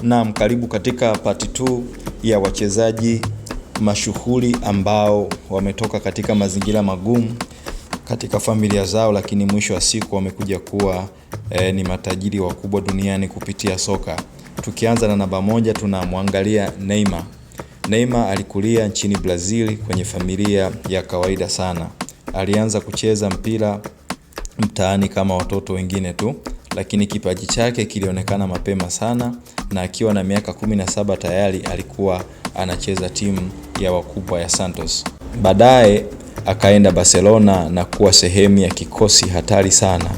Naam, karibu katika part 2 ya wachezaji mashuhuri ambao wametoka katika mazingira magumu katika familia zao, lakini mwisho wa siku wamekuja kuwa ni matajiri wakubwa duniani kupitia soka. Tukianza na namba 1 tunamwangalia Neymar. Neymar alikulia nchini Brazil kwenye familia ya kawaida sana. Alianza kucheza mpira mtaani kama watoto wengine tu, lakini kipaji chake kilionekana mapema sana, na akiwa na miaka 17 tayari alikuwa anacheza timu ya wakubwa ya Santos. Baadaye akaenda Barcelona na kuwa sehemu ya kikosi hatari sana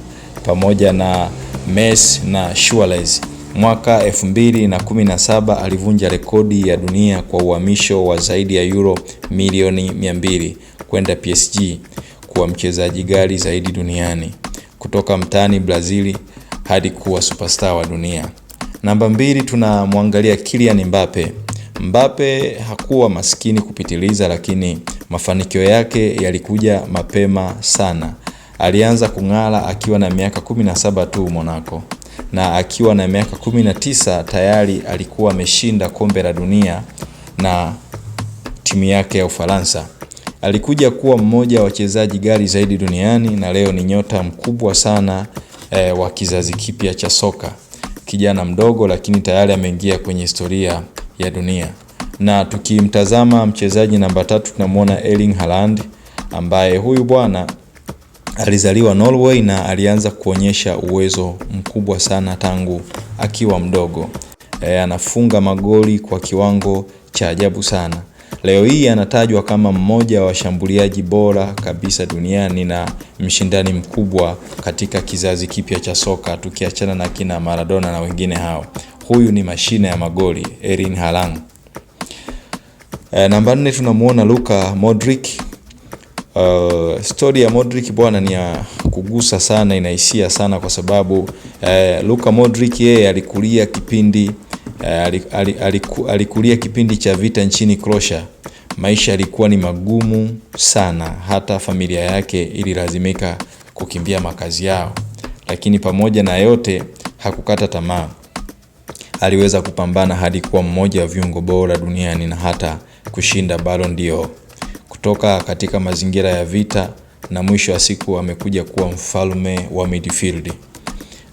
pamoja na Messi na Suarez. Mwaka 2017 alivunja rekodi ya dunia kwa uhamisho wa zaidi ya euro milioni 200 kwenda PSG, kuwa mchezaji ghali zaidi duniani kutoka mtaani Brazil hadi kuwa superstar wa dunia. Namba 2 tunamwangalia Kylian Mbappe. Mbappe hakuwa maskini kupitiliza, lakini mafanikio yake yalikuja mapema sana. Alianza kung'ara akiwa na miaka 17 tu Monaco, na akiwa na miaka 19 tayari alikuwa ameshinda kombe la dunia na timu yake ya Ufaransa. Alikuja kuwa mmoja wa wachezaji ghali zaidi duniani, na leo ni nyota mkubwa sana wa kizazi kipya cha soka. Kijana mdogo lakini tayari ameingia kwenye historia ya dunia. Na tukimtazama mchezaji namba 3 tunamuona Erling Haaland, ambaye huyu bwana alizaliwa Norway na alianza kuonyesha uwezo mkubwa sana tangu akiwa mdogo. Anafunga magoli kwa kiwango cha ajabu sana. Leo hii anatajwa kama mmoja wa washambuliaji bora kabisa duniani na mshindani mkubwa katika kizazi kipya cha soka, tukiachana na kina Maradona na wengine hao. Huyu ni mashine ya magoli, Erling Haaland. Namba 4 tunamuona Luka Modric. Story ya Modric bwana ni ya kugusa sana, inahisia sana kwa sababu Luka Modric yeye alikulia kipindi cha vita nchini Croatia. Maisha yalikuwa ni magumu sana, hata familia yake ililazimika kukimbia makazi yao, lakini pamoja na yote hakukata tamaa. Aliweza kupambana hadi kuwa mmoja wa viungo bora duniani na hata kushinda Ballon d'Or kutoka katika mazingira ya vita, na mwisho wa siku amekuja kuwa mfalme wa midfield.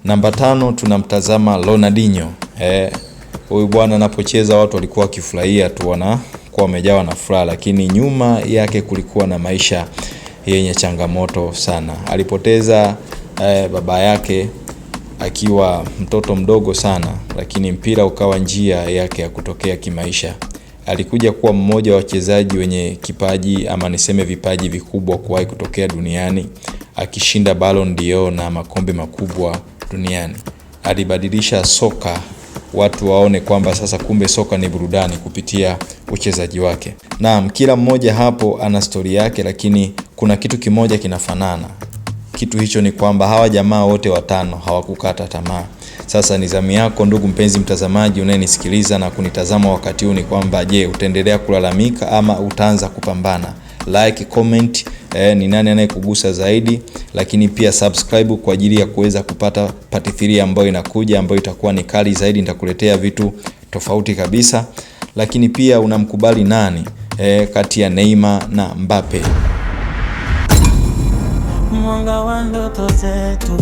Namba 5 tunamtazama Ronaldinho. Huyu bwana anapocheza watu walikuwa wakifurahia tu, wanakuwa wamejawa na furaha, lakini nyuma yake kulikuwa na maisha yenye changamoto sana. Alipoteza baba yake akiwa mtoto mdogo sana, lakini mpira ukawa njia yake ya kutokea kimaisha. Alikuja kuwa mmoja wa wachezaji wenye kipaji, ama niseme vipaji vikubwa kuwahi kutokea duniani, akishinda Ballon d'Or na makombe makubwa duniani. Alibadilisha soka, watu waone kwamba sasa kumbe soka ni burudani kupitia uchezaji wake. Naam, kila mmoja hapo ana story yake, lakini kuna kitu kimoja kinafanana. Kitu hicho ni kwamba hawa jamaa wote watano hawakukata tamaa. Sasa ni zamu yako ndugu mpenzi mtazamaji unayenisikiliza na kunitazama wakati huu, ni kwamba je, utaendelea kulalamika ama utaanza kupambana? Like, comment ni nani anayekugusa zaidi, lakini pia subscribe kwa ajili ya kuweza kupata part 3 ambayo inakuja, ambayo itakuwa ni kali zaidi. Nitakuletea vitu tofauti kabisa. Lakini pia unamkubali nani kati ya Neymar na Mbappe? Mwanga wa ndoto zetu